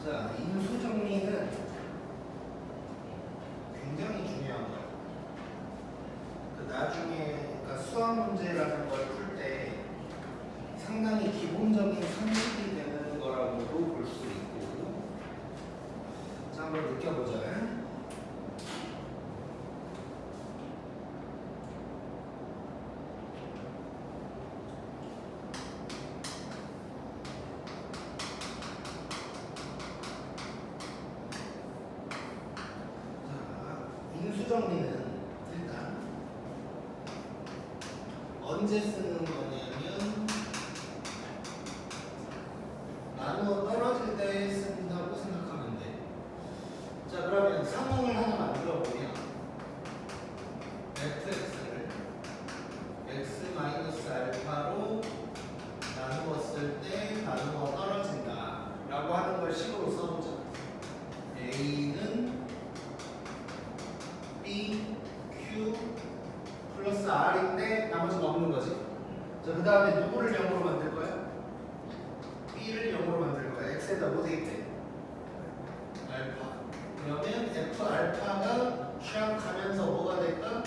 자, 인수 정리는 굉장히 중요한 거예요. 그 나중에 그러니까 수학 문제라는 걸 풀 때 상당히 기본적인 상식이 되는 거라고도 볼 수 있고. 자, 한번 느껴보자. 인수 정리는 일단 언제 쓰는 거냐면 나누어 떨어질 때 쓴다고 생각하면 돼. 자, 그러면 상황을 하나 만들어 보면 fx를 x-알파로 나누었을 때 나누어 떨어진다 라고 하는 걸 식으로 써보자. a는 b, q 플러스 r인데 나머지가 없는 거지. 자, 그 다음에 누구를 0으로 만들 거야? b를 0으로 만들 거야. x에다 뭐 대입해? 알파. 그러면 f 알파가 샥 하면서 뭐가 될까?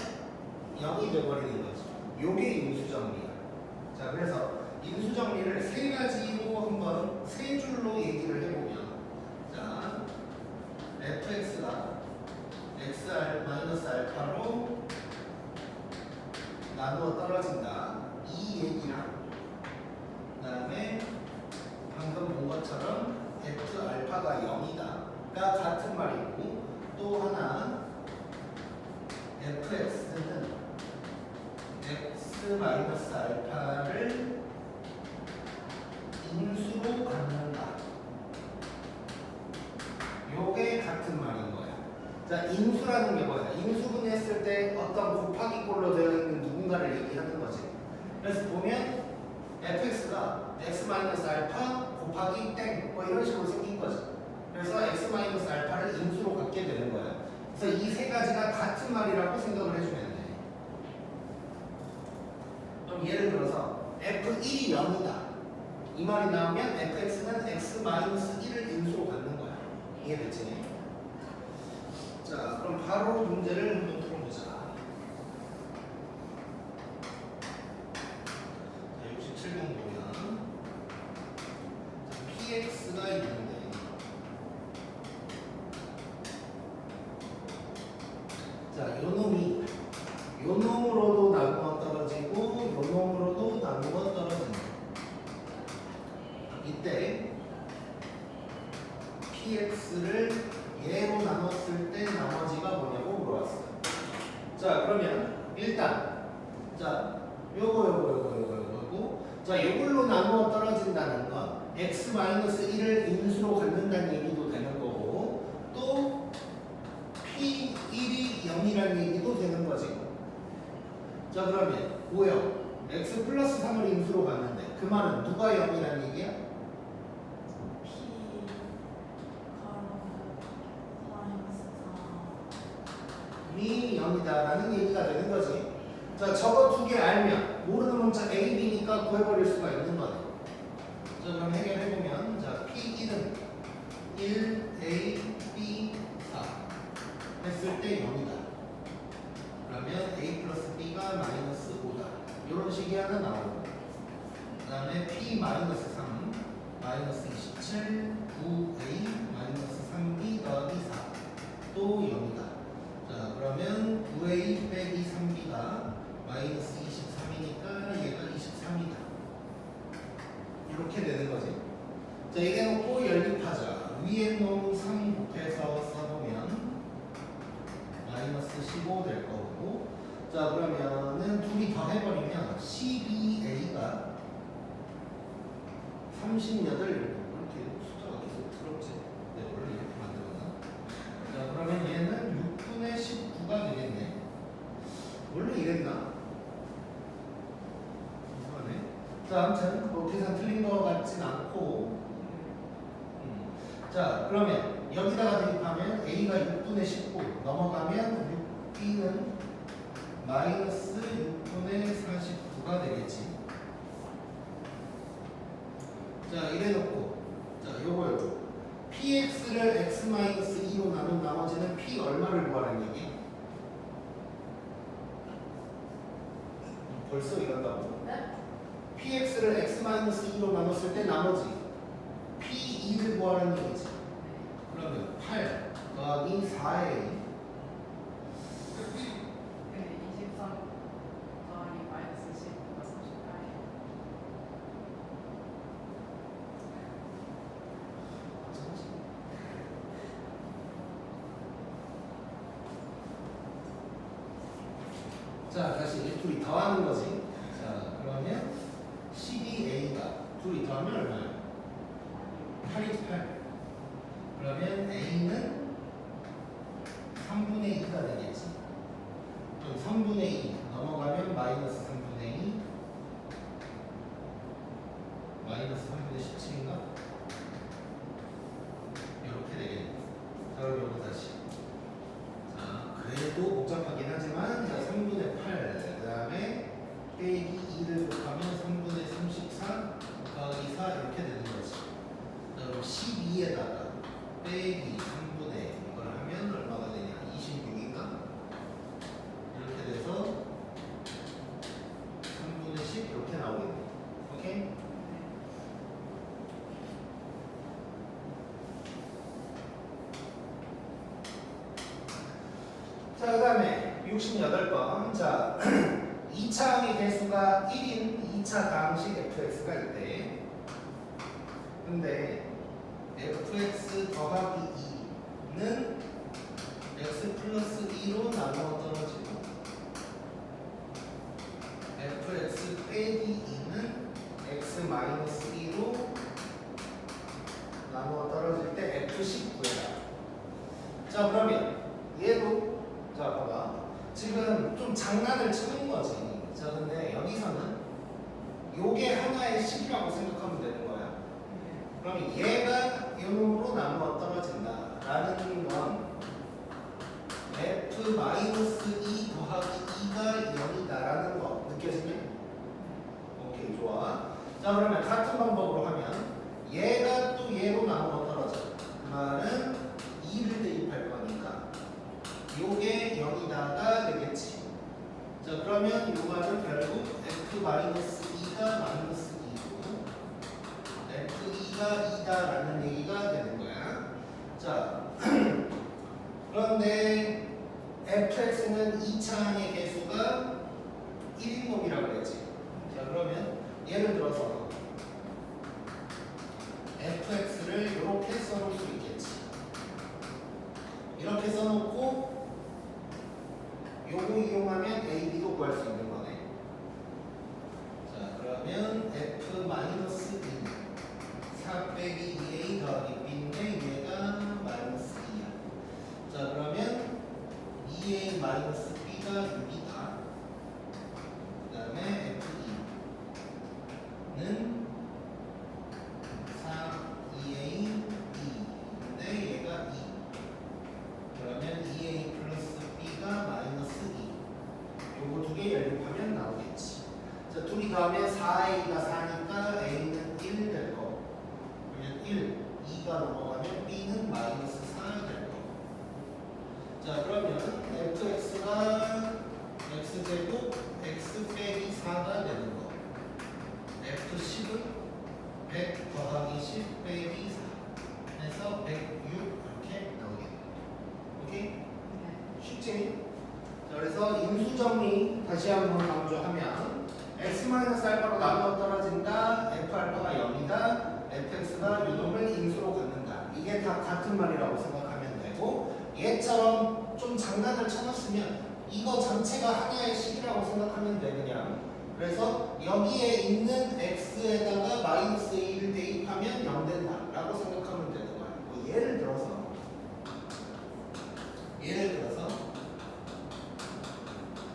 0이 돼버리는 거지. 요게 인수정리야. 자, 그래서 인수정리를 세 가지로 한번 세 줄로 얘기를 해보면, 자, fx가 x-알파로 나누어 떨어진다. 이 얘기랑 그 다음에 방금 본 것처럼 f-알파가 0이다가 같은 말이고, 또 하나 fx는 x-알파를 인수로 갖는다. 요게 같은 말인 거야. 자, 인수라는 게 뭐야? 인수분해했을 때 어떤 곱하기 꼴로 되어 있는 누군가를 얘기하는 거지. 그래서 보면 fx가 x-알파 곱하기 땡 뭐 이런 식으로 생긴 거지. 그래서 x-알파를 인수로 갖게 되는 거야. 그래서 이 세 가지가 같은 말이라고 생각을 해주면 돼. 그럼 예를 들어서 f1이 0이다. 이 말이 나오면 fx는 x-1을 인수로 갖는 거야. 이해됐지? 자, 그럼 바로 문제를 한번 풀어보자. 자, 67번 보면 px가 있는데, 자, 요 놈으로도 나누어 떨어지고 요 놈으로도 나누어 떨어진다. 이때 px를 얘로 나눴을 때 나머지가 뭐냐고 물어봤어요. 자, 그러면 일단 자, 요거 자, 요걸로 나누어 떨어진다는 건 x-1을 인수로 갖는다는 얘기도 되는 거고, 또 p1이 0이라는 얘기도 되는 거지. 자, 그러면 뭐요? x 플러스 3을 인수로 갖는데 그 말은 누가 0이라는 얘기야? 이 0이다라는 얘기가 되는 거지. 자, 저거 두 개 알면 모르는 문자 A, B니까 구해버릴 수가 있는 거네. 자, 그럼 해결해보면, 자, P1은 1, A, B, 4 했을 때 0이다. 그러면 A 플러스 B가 마이너스 5다. 이런 식이 하나 나오고, 그 다음에 P 마이너스 3, 마이너스 27, 9A, 마이너스 3B 더하기 4, 또 0이다. 자, 그러면 9A 빼기 3B가 마이너스 23이니까 얘가 23이다. 이렇게 되는 거지. 자, 이게 놓고 연립하자. 위에 놈 3 곱해서 써보면 마이너스 15 될 거고, 자, 그러면은 둘이 더 해버리면 12A가 38, 이렇게 숫자가 계속 더럽지. 내가 원래 이렇게 만들었나? 자, 그러면 얘는 6분의 19가 되겠네. 원래 이랬나? 이상하네. 자, 아무튼 뭐 계산 틀린 거 같진 않고, 자, 그러면 여기다가 대입하면 A가 6분의 19 넘어가면 6B는 마이너스 6분의 49가 되겠지. 자, 이래놓고, 자, 요거 px를 x-2로 나눈 나머지는 p 얼마를 구하라는 얘기? 벌써 이런다고? 네? px를 x-2로 나눴을 때 나머지 p2를 구하라는 얘기지. 그러면 8 더하기 4a 네, 23 더하기 마이너스 10가 38이에요. 자, 다시 둘이 더하는 거지. 자, 그러면 12a가 둘이 더하면 얼마야? 8이지 8. 그러면 a는 3분의 2가 되겠지. 그럼 3분의 2 넘어가면 마이너스 3분의 2 마이너스 3분의 17인가? 이렇게 되겠네. 자, 그럼 여기 다시. 자, 그래도 복잡하긴 하지만 자, 3분의 8 그 다음에 빼기 2를 곱하면 3분의 34 더하기 4 이렇게 되는 거지. 자, 그럼 12에다가 빼기 3분의 이걸 하면 얼마가 되냐? 26인가? 이렇게 돼서 3분의 10 이렇게 나오겠네. 오케이? 자, 그 다음에 68번. 자, 2차항의 개수가 1인 2차 다항식 fx가 있대. 근데 fx 더하기 2는 x 플러스 2로 나누어 떨어지고 fx 빼기 2는 x 마이너스 2로 나누어 떨어질 때 f19야. 자, 그러면 얘도 자, 봐봐. 지금 좀 장난을 치는 거지. 자, 근데 여기서는 요게 하나의 식이라고 생각하면 되는 거야. 그럼 얘가 요놈으로 나누어 떨어진다 라는 건 f-2 더하기 2가 0이다 라는 거 느껴지냐? 오케이, 좋아. 자, 그러면 같은 방법으로 하면 얘가 또 얘로 나누어 떨어져. 그 말은 2를 대입할 거니까 요게 0이다가 되겠지. 자, 그러면 요 말은 결국 f-2가 마이너스 2고 f2가 2다라는 얘기가 되는 거야. 자, 그런데 fx는 2차항의 개수가 1인 놈이라고 그랬지. 자, 그러면 예를 들어서 fx를 이렇게 써놓을 수 있겠지. 이렇게 써놓고 요거 이용하면 a, b도 구할 수 있는 거네. 자, 그러면 f-2 4 빼기 2a 더하기 b인데 얘가 마이너스 2야. 자, 그러면 2a 마이너스 b가 6이다. 그 다음에 f2는 4 2a b인데 얘가 2. 그러면 2a 플러스 b가 마이너스 2. 요거 두 개 연립하면 나오겠지. 자, 둘이 더하면 4a가 4니까 a는 1 될 거고. 그러면 1, 2가 넘어가면 b는 마이너스 4 될 거고. 자, 그러면 fx가 x제곱 x 빼기 4가 되는 거. f10은 100 더하기 10 빼기 4 해서 106 이렇게 나오겠네. 오케이? 쉽지? 자, 그래서 인수 정리 다시 한번 강조하면 x-알파로 나누어 떨어진다. f알파가 0이다. fx가 유동을 인수로 갖는다. 이게 다 같은 말이라고 생각하면 되고, 얘처럼 좀 장난을 쳐놨으면 이거 전체가 하나의 식이라고 생각하면 돼, 그냥. 그래서 여기에 있는 x에다가 마이너스 1을 대입하면 0 된다 라고 생각하면 되는 거야. 뭐 예를 들어서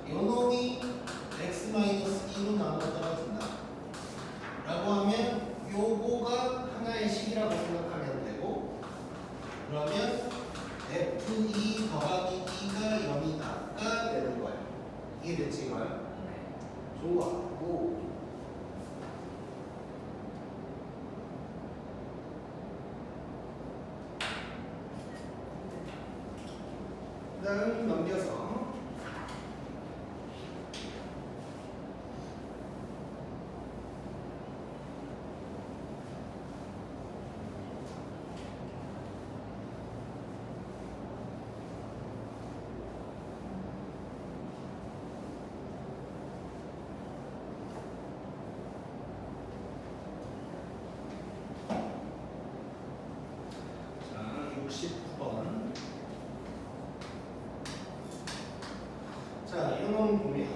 요놈이 x-2로 나눠 떨어진다 라고 하면 요거가 하나의 식이라고 생각하면 되고, 그러면 f2 더하기 2가 0이다가 되는 거야. 이해됐지 이거야? 좋아. 오. 그다음 넘겨서 자 69번. 자, 이놈 보면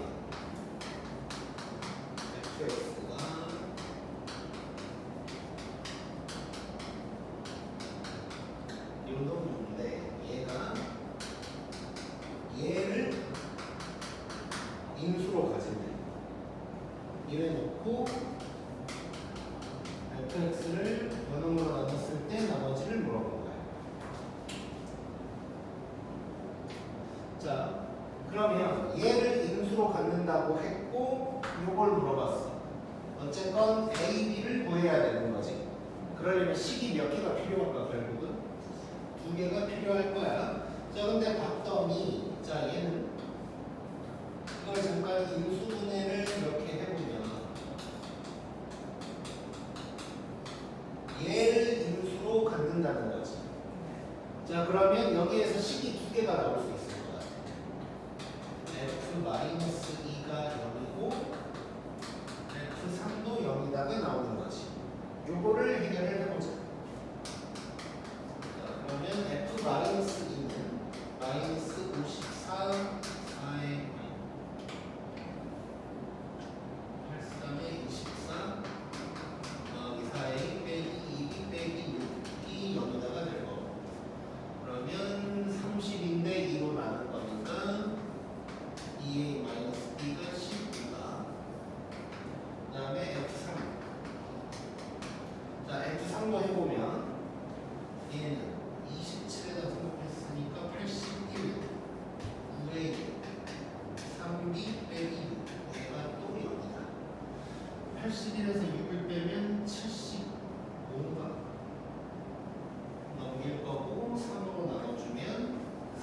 fx가 이놈인데 얘가 얘를 인수로 가진대. 이래 놓고 fx를 연놈으로 나눴을 때 나머지를 물어본 거야. 자, 그러면 얘를 인수로 갖는다고 했고 요걸 물어봤어. 어쨌건 A, B를 구해야 되는 거지. 그러려면 식이 몇 개가 필요할까 결국은? 2개가 필요할 거야. 자 근데 봤더니 자 얘는 이걸 잠깐 인수분해를 이렇게 해보면 얘를 인수로 갖는다는 거지. 자 그러면 여기에서 식이 2개가 나올 수 있을 거야. f-2가 0이고 f3도 0이다가 나오는 거지. 요거를 해결을 해보자. 자, 그러면 f-2는 마이너스 54 4의 83의 24 더하기 4의 빼기 2이 빼기 6이 0이다가 될 거고, 그러면 30인데 2로 나눌 거니까 2a 마이너스 b가 19가, 그 다음에 f3. 자 f3도 해보면 얘는 27에다 등록했으니까 81 9a 3b 빼기 6 얘가 또 0이다. 81에서 6을 빼면 75인가 넘길 거고, 3으로 나눠주면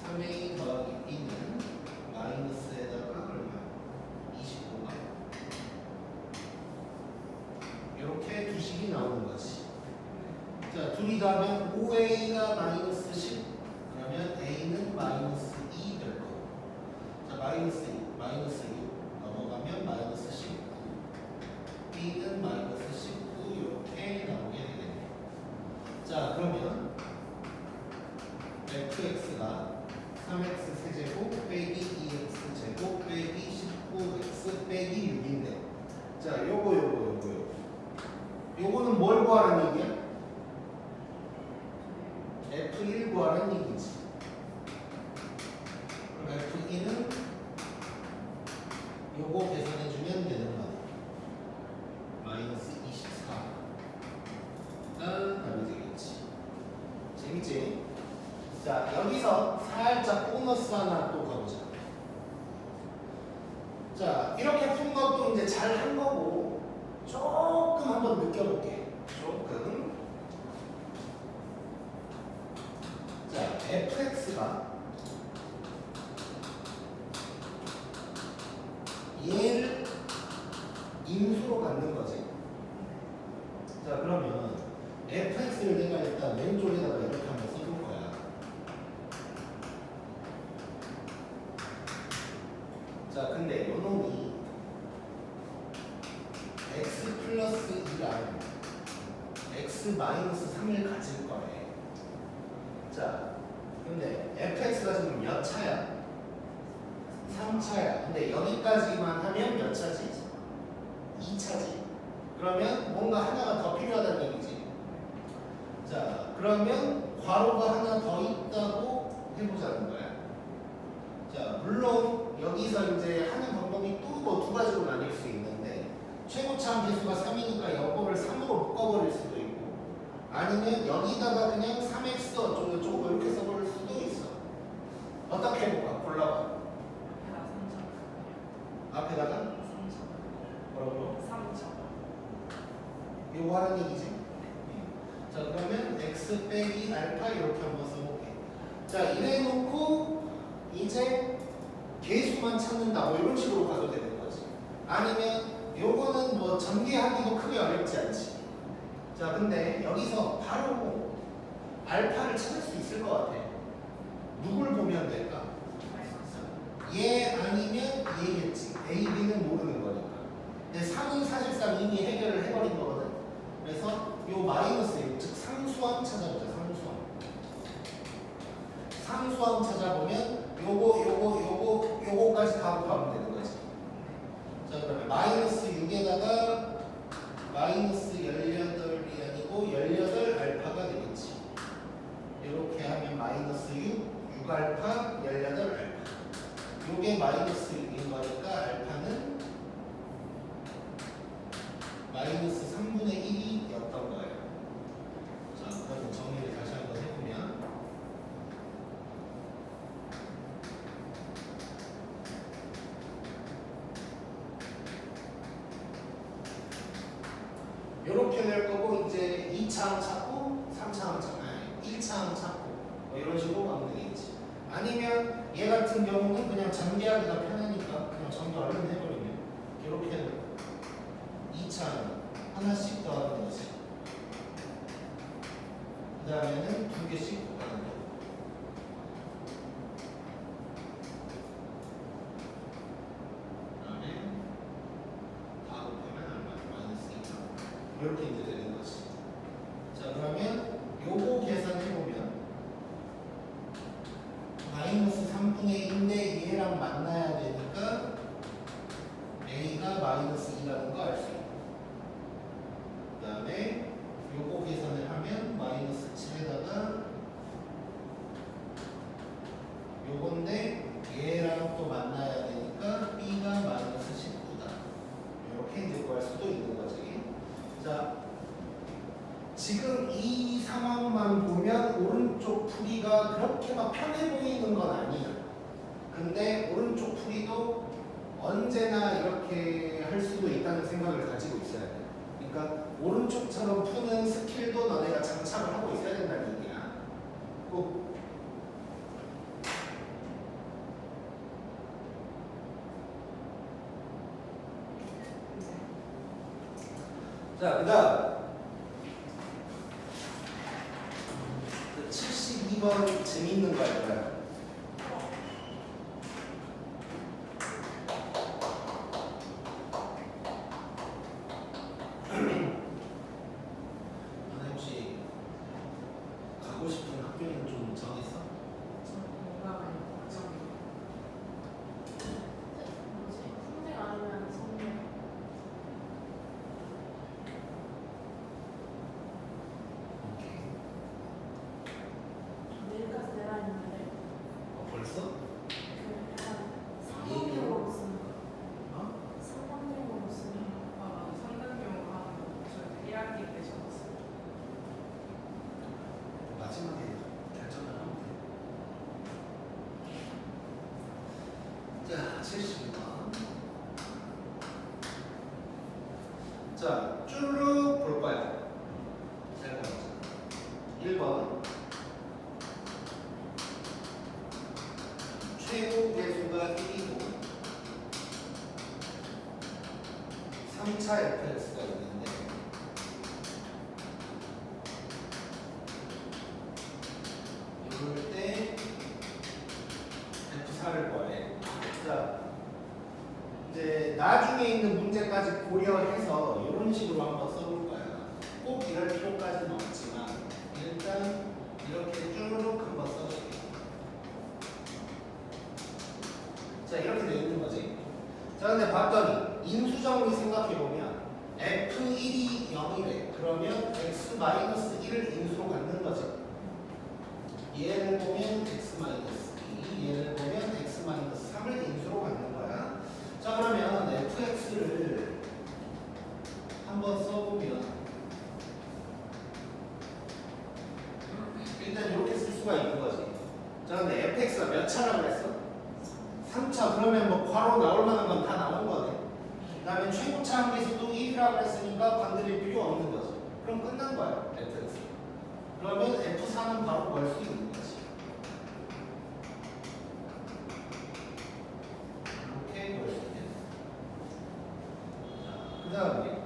3a 더하기 b는 마이너스에다가 얼마? 25가 이렇게 두 식이 나오는 거지. 자 둘이 더하면 5a가 마이너스 10, 그러면 a는 마이너스 2 될 거고, 자 마이너스 6 넘어가면 마이너스 19, b는 마이너스 19 이렇게 나오게 되겠네. 자 그러면 fx가 3x 세제곱 빼기 2x 제곱 빼기 19x 빼기 6인데, 자 요거는 뭘 구하라는 얘기야? f1 구하라는 얘기지. 그럼 f2는 요거 계산해주면 되는 거야. 마이너스 24가 답이 되겠지. 재밌지? 자 여기서 살짝 보너스 하나 또 가보자. 자 이렇게 푼 것도 이제 잘 한 거고, 조금 한번 느껴볼게. 조금. 자 fx가 얘를 인수로 갖는 거지. 자 그러면 fx를 내가 일단 왼쪽에다가 이렇게 한번 써볼 거야. 자 근데 요 놈이 x 플러스 2랑 x 마이너스 3을 가질 거래. 자 근데 fx가 지금 몇 차야? 3차야. 근데 여기까지만 하면 몇 차지? 2차지. 그러면 뭔가 하나가 더 필요하다는 얘기지. 자 그러면 괄호가 하나 더 있다고 해보자는 거야. 자 물론 여기서 이제 하는 방법이 또 뭐 2가지로 나뉠 수 있는데, 최고차 함수가 3이니까 요거를 3으로 묶어버릴 수도 있고, 아니면 여기다가 그냥 3x 어쩌고 저쩌고 이렇게 써버릴 수도 있어. 어떻게 해볼까? 골라봐. 앞에다가 3점. 뭐라고? 3점. 요거 하는 얘기지. 자 그러면 x 빼기 알파 이렇게 한번 써볼게. 자 이래 놓고 이제 개수만 찾는다 뭐 이런 식으로 가도 되는 거지. 아니면 요거는 뭐 전개하기도 크게 어렵지 않지. 자 근데 여기서 바로 알파를 찾을 수 있을 것 같아. 누굴 보면 될까? 얘 아니면 얘겠지. A, B는 모르는 거니까. 근데 3은 사실상 이미 해결을 해버린 거거든. 그래서 요 마이너스 6, 즉 상수함 찾아보자. 상수함 찾아보면 요거까지 다 곱하면 되는 거지. 자 그러면 마이너스 6에다가 마이너스 18이 아니고 18 알파가 되겠지. 이렇게 하면 마이너스 6 알파 18 알파. 요게 마이너스 6인 거니까 알파는 마이너스 3분의 1이었던 거예요. 자 그러면 정리를 다시 한번 해보면 이렇게 될 거고 이제 2차항 찾고 3차항 찾고 1차항 찾고 뭐 이런 식으로 가면 되겠지. 아니면 얘 같은 경우는 그냥 전개하기가 편하니까 그냥 전개 얼른 해버리면 이렇게 해도 2차항 하나씩 더하는 거지. 그 다음에는 2개씩 곱하는 거. 그다음에 다 곱하면 얼마? 마이너스 2. 이렇게 이제 되는 거지. 자 그러면 요거 계산해보면 마이너스 3분의 1인데 얘랑 만나야 되니까 A가 마이너스 2라는 거 알 수 있고 그 다음에 요거 계산을 하면 마이너스 7에다가 요건데 얘랑 또 만나야 되니까 B가 마이너스 19다. 이렇게 이제 구할 수도 있는 거지. 자 지금 이 상황만 보면 오른쪽 풀이가 그렇게 막 편해 보이는 건 아니야. 근데 오른쪽 풀이도 언제나 이렇게 할 수도 있다는 생각을 가지고 있어야 돼. 그러니까 오른쪽처럼 푸는 스킬도 너네가 장착을 하고 있어야 된다는 얘기야. 꼭. 자, 그다음 72번 재밌는 거 할까요? 너네 혹시 가고 싶은 학교는 좀 정했어? 벌써? 마지막에 결정을 하면 돼. 자, 70번. 자, 쭈르륵 볼 거야. 잘 봐보자. 1번. 최고 개수가 1이고 3차 fx가 있는데 이럴 때 f4를 구하래. 자, 이제 나중에 있는 문제까지 고려해서 이런 식으로 한번 써볼 거야. 꼭 이럴 필요까지는 없지만 일단 이렇게 쭈르륵 한번 써줄게. 자 이렇게 되어 있는 거지. 자 근데 봤더니 인수정리 생각해보면 F1이 0이래. 그러면 X-1을 인수로 갖는 거지. 얘를 보면 X-2, 얘를 보면 X-3을 인수로 갖는 거야. 자 그러면 fx를 한번 써보면 일단 이렇게 쓸 수가 있는 거지. 자 근데 fx가 몇 차라고 그랬어? 3차. 그러면 뭐 괄호 나올 만한 건 다 나온 거네. 그 다음에 최고차 함계수도 1이라고 했으니까 건드릴 필요 없는 거지. 그럼 끝난 거야 fx. 그러면 f4는 바로 구할 수 있는 거지. 다음에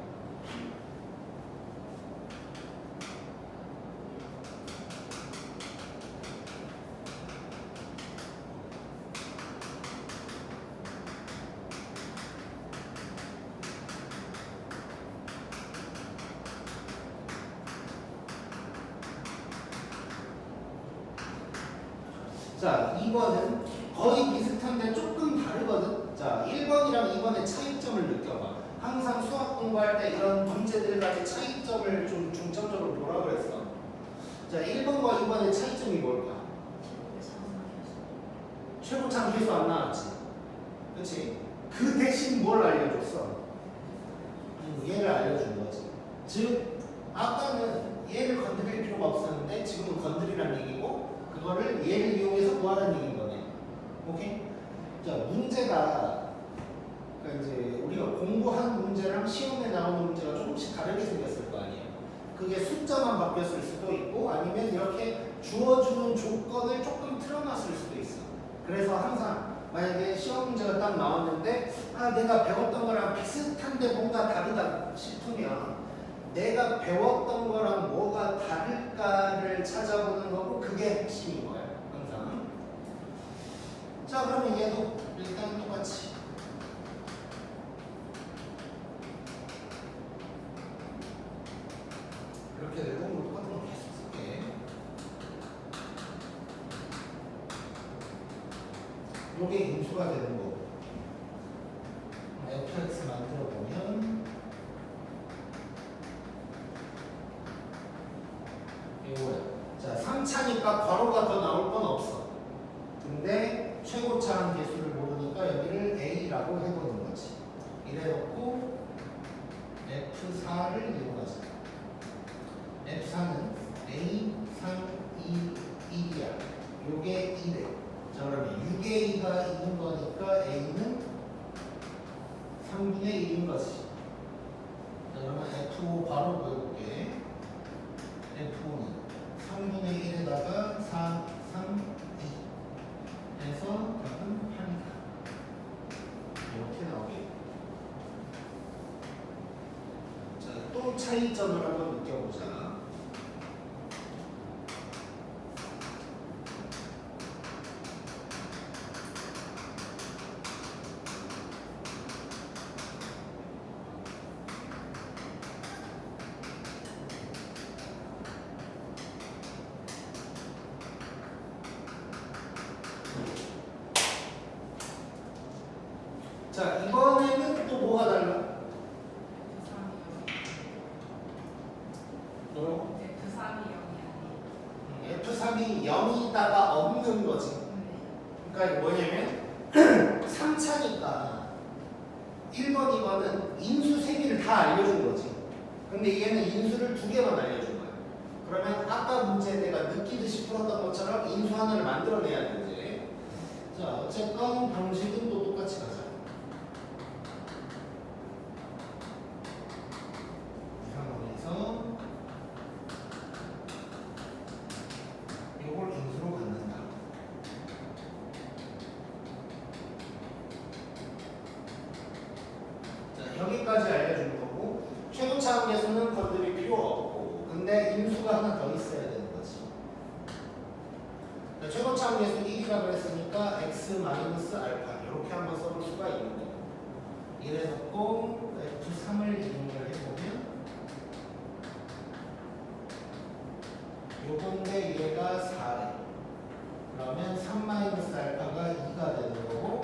자, 2번은 거의 비슷한데 조금 다르거든. 자, 1번이랑 2번의 차이점을 느껴봐. 항상 수학 공부할 때 이런 문제들 가지 차이점을 좀 중점적으로 보라 그랬어. 자, 1번과 2번의 차이점이 뭘까? 최고참 계수 안 나왔지. 그렇지? 그 대신 뭘 알려줬어? 얘를 알려준 거지. 즉, 아까는 얘를 건드릴 필요가 없었는데 지금은 건드리란 얘기고, 그거를 얘를 이용해서 뭐 하는 얘기인 거네. 오케이? 자, 문제가 그러니까 이제 우리가 공부한 문제랑 시험에 나오는 문제가 조금씩 다르게 생겼을 거 아니에요. 그게 숫자만 바뀌었을 수도 있고 아니면 이렇게 주어주는 조건을 조금 틀어놨을 수도 있어. 그래서 항상 만약에 시험 문제가 딱 나왔는데 아 내가 배웠던 거랑 비슷한데 뭔가 다르다 싶으면 내가 배웠던 거랑 뭐가 다를까를 찾아보는 거고 그게 핵심인 거야 항상. 자 그러면 얘도 일단 똑같이 이렇게 되고 똑같은 거 계속 쓸게. 요게 인수가 되는 거고 fx 만들어 보면 이거야. 자 3차니까 괄호가 더 나올 건 없어. 근데 최고차항 개수를 모르니까 여기를 a라고 해보는 거지. 이래놓고 f4를 이용하자. f4는 a 3 2 1이야. 요게 1에. 자 그러면 6의 2가 2인 거니까 a는 3분의 1인 거지. 자 그러면 f5 바로 보여볼게. f5는 3분의 1에다가 4, 3, 2 해서 답은 8이다. 이렇게 나오게. 자, 또 차이점을 한번 느껴보자. 자, 이번에는 또 뭐가 달라? 뭐라고? F3이 0이다가 없는 거지. 그러니까 이게 뭐냐면 3차니까 1번, 2번은 인수 3개를 다 알려준 거지. 근데 얘는 인수를 2개만 알려준 거야. 그러면 아까 문제 내가 느끼듯이 풀었던 것처럼 인수 하나를 만들어내야 되지. 자, 어쨌건 방식은 또 똑같이 가자. 이 상황에서 이걸 인수로 갖는다. 자, 여기까지 알려준 거고 최고차항 계수는 건드릴 필요 없고 근데 인수가 하나 더 있어야 되는 거지. 자, 최고차항 계수 1이라고 그랬으니까 x-알파 이렇게 한번 써볼 수가 있는 거고 이래놓고 f3을 이용을 해보면 요건데 얘가 4래. 그러면 3-알파가 2가 되는 거고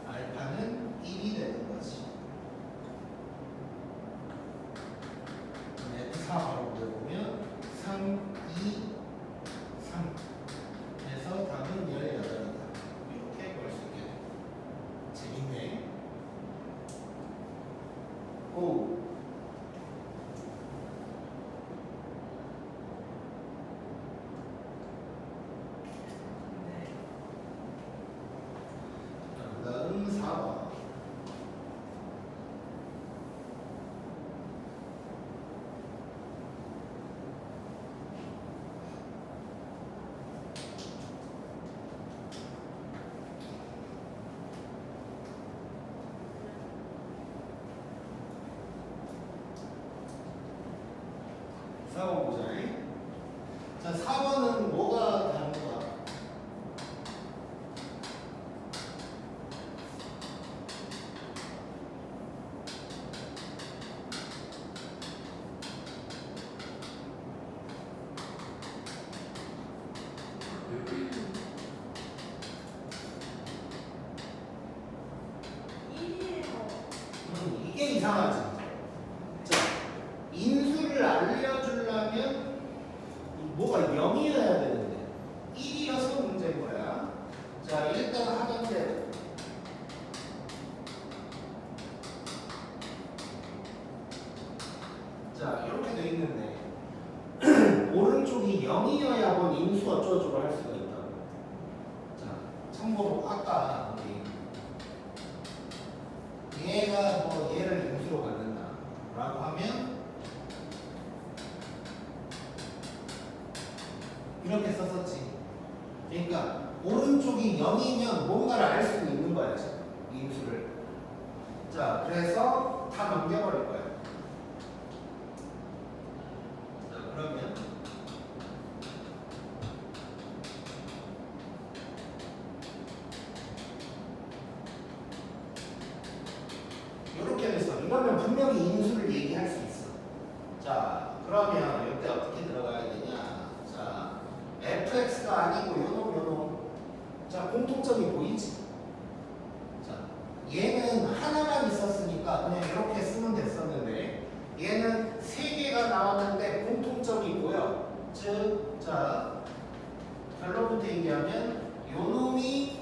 알파는 1이 되는 거지. F4 바로 보면 3, 2, 3 해서 답은 18이다. 이렇게 볼 수 있게 돼. 재밌네. 오. 다음 4번. 4번 보자. 자, 4번은 뭐가 다른 거야? 이게 이상하지. 자, 인수를 알려주려면 뭐가 0이어야 되는데 1이어서 문제인 거야. 자, 일단 하던 대로 자, 이렇게 돼 있는데 오른쪽이 0이어야 본 인수 어쩌고저쩌고 할 수가 있다고. 자, 참고로 아까 우리 얘가 뭐 얘를 인수로 갖는다 라고 하면 이렇게 썼었지. 그러니까 오른쪽이 0이면 뭔가를 알 수 있는 거야 지금 이 인수를. 자, 그래서 다 넘겨버릴 거야. 자, 그러면 이렇게 돼서 이러면 분명히 인수를 얘기할 수 있어. 자, 그러면 이때 어떻게 들어가야 되냐? 자, fx가 아니고 요놈. 자, 공통점이 보이지? 자, 얘는 하나만 있었으니까 그냥 이렇게 쓰면 됐었는데 얘는 세 개가 나왔는데 공통점이 보여. 즉, 자, 결론부터 얘기하면 요놈이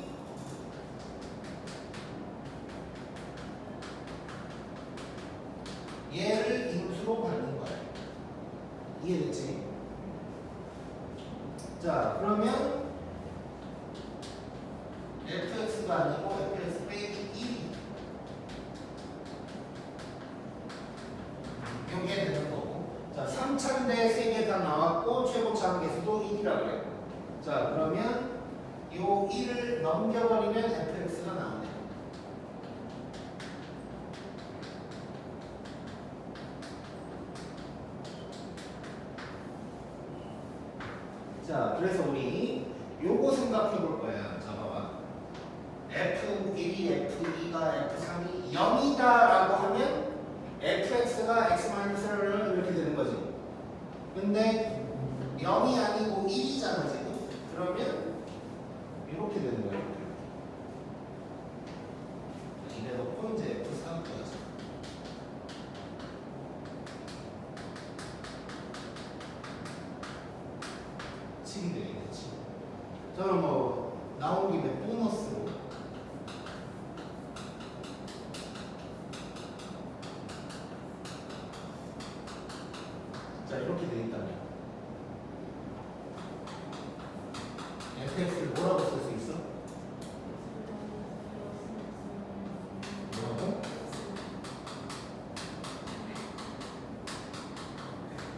얘를 인수로 받는 거야. 이해됐지? 자, 그러면 fx가 아니고 fx 빼기 1이 요게 되는 거고. 자, 3차인데 3개 다 나왔고 최고차 계수도 1이라고 그래. 자, 그러면 요 1을 넘겨버리면 fx가 나오네. 자, 그래서 우리 요거 생각해 볼 거야. 자, 봐봐. F1이 F2가 F3이 0이다 라고 하면 fx가 x-를 이렇게 되는 거지. 근데 0이 아니고 1이잖아 지금. 그러면 이렇게 되는 거야. 이래 놓고 이제 F3 거지. 칠이 되겠지. 자, 그럼 뭐 나온 김에 보너스로 자, 이렇게 돼 있다면 fx를 뭐라고 쓸 수 있어? 뭐라고?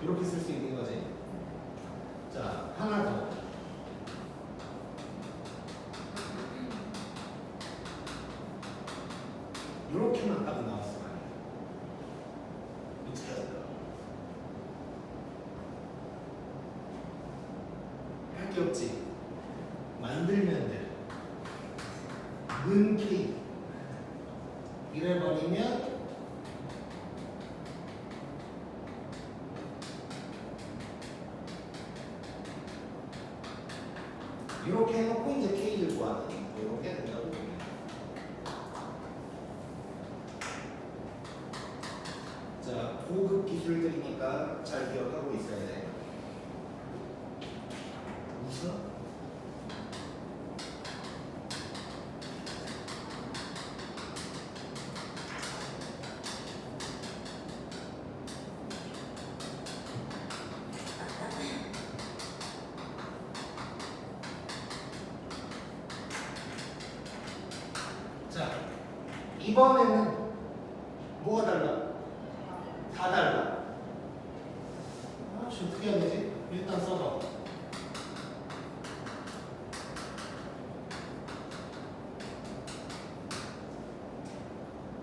이렇게 쓸 수 있는 거지. 자, 하나 더. 이렇게만 딱 나왔어. 어떻게 할까? 할 게 없지. 만들면 돼. 는 K. 이래 버리면 이렇게 해놓고 이제 K를 구하는 이렇게 된다고 봅니다. 자, 고급 기술들이니까 잘 기억하고 있어야 돼. 웃어? 자, 이번에는 뭐가 달라? 다 달라. 아, 어떻게 해야 되지? 일단 써봐.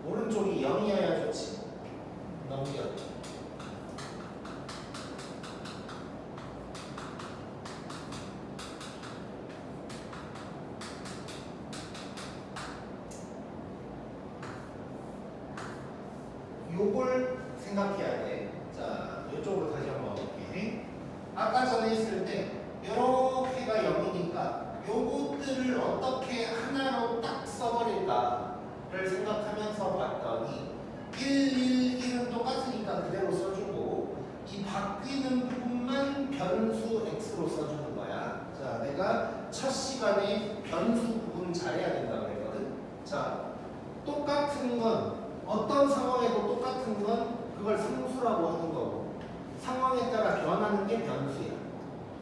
오른쪽이 0이어야 좋지. 넘겨. 요걸 생각해야 돼. 자, 이쪽으로 다시 한번 와볼게. 아까 전에 했을 때 이렇게가 0이니까 요것들을 어떻게 하나로 딱 써버릴까를 생각하면서 봤더니 1, 1은 똑같으니까 그대로 써주고 이 바뀌는 부분만 변수 x로 써주는 거야. 자, 내가 첫 시간에 변수 부분 잘해야 된다 그랬거든. 자, 똑같은 건 어떤 상황에도 똑같은 건 그걸 상수라고 하는 거고 상황에 따라 변하는 게 변수야.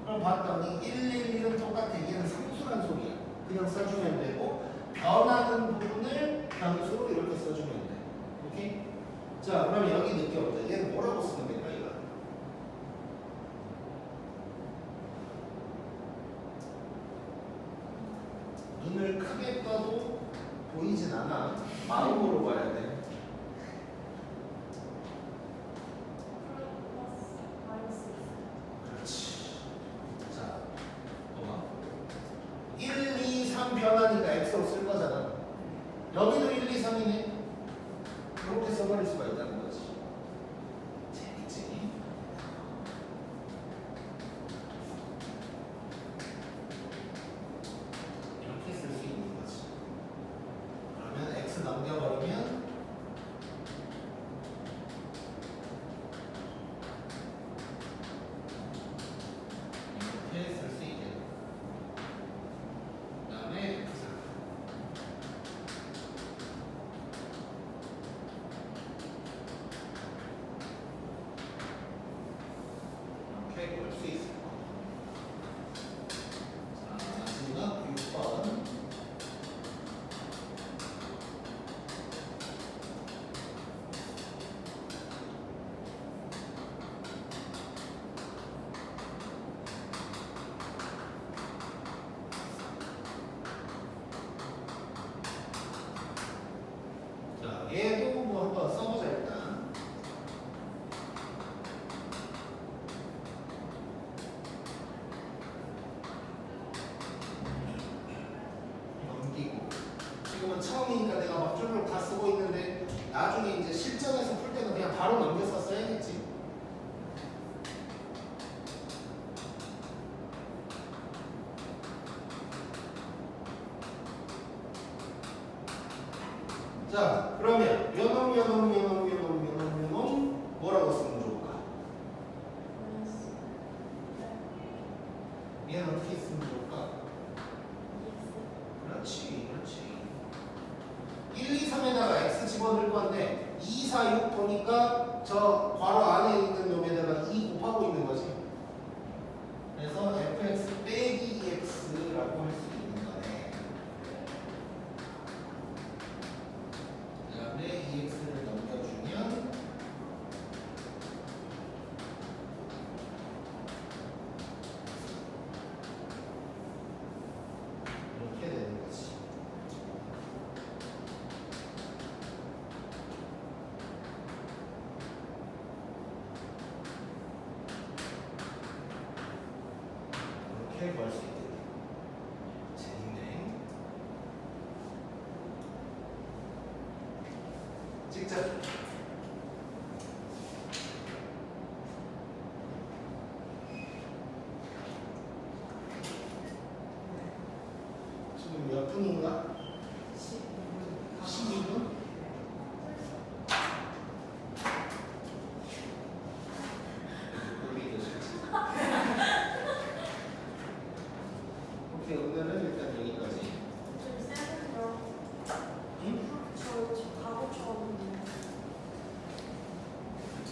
그럼 봤더니 1, 1, 1은 똑같아. 얘는 상수란 소리야. 그냥 써주면 되고 변하는 부분을 변수로 이렇게 써주면 돼. 오케이? 자, 그럼 여기 느껴보자. 얘는 뭐라고 쓰면 될까 이거? 눈을 크게 떠도 보이진 않아. 마음으로 봐야 돼. 그렇지. 자, 봐봐. 1, 2, 3 변하니까 x로 쓸 거잖아. 여기도 1, 2, 3이네. 이렇게 써버릴 수가 있다는 거지. 재밌지? 이렇게 쓸 수 있는 거지. 그러면 x 넘겨버리면 이렇게 쓸 수 있게. 그 다음에 x 이렇게 볼 수 있을 거야. 자, 마지막 6번. 자, 얘도 뭐 한번 써보자 일단. 넘기고. 지금은 처음이니까 내가 막 쫄쫄 다 쓰고 있는데 나중에 이제 실전에서 풀 때는 그냥 바로 넘겨서 써야겠지. 자, 그러면 요놈 뭐라고 쓰면 좋을까? 얘는 어떻게 쓰면 좋을까? 그렇지, 그렇지. 1, 2, 3에다가 x 집어넣을 건데 2, 4, 6 보니까 저 괄호 안에 있는 놈에다가 2 곱하고 있는 거지. 그래서 fx 빼기 2x라고 할 수 있는 거네. 그 다음에 2x를 넘겨주면 이렇게 되는 거지. 이렇게 볼 수 있다.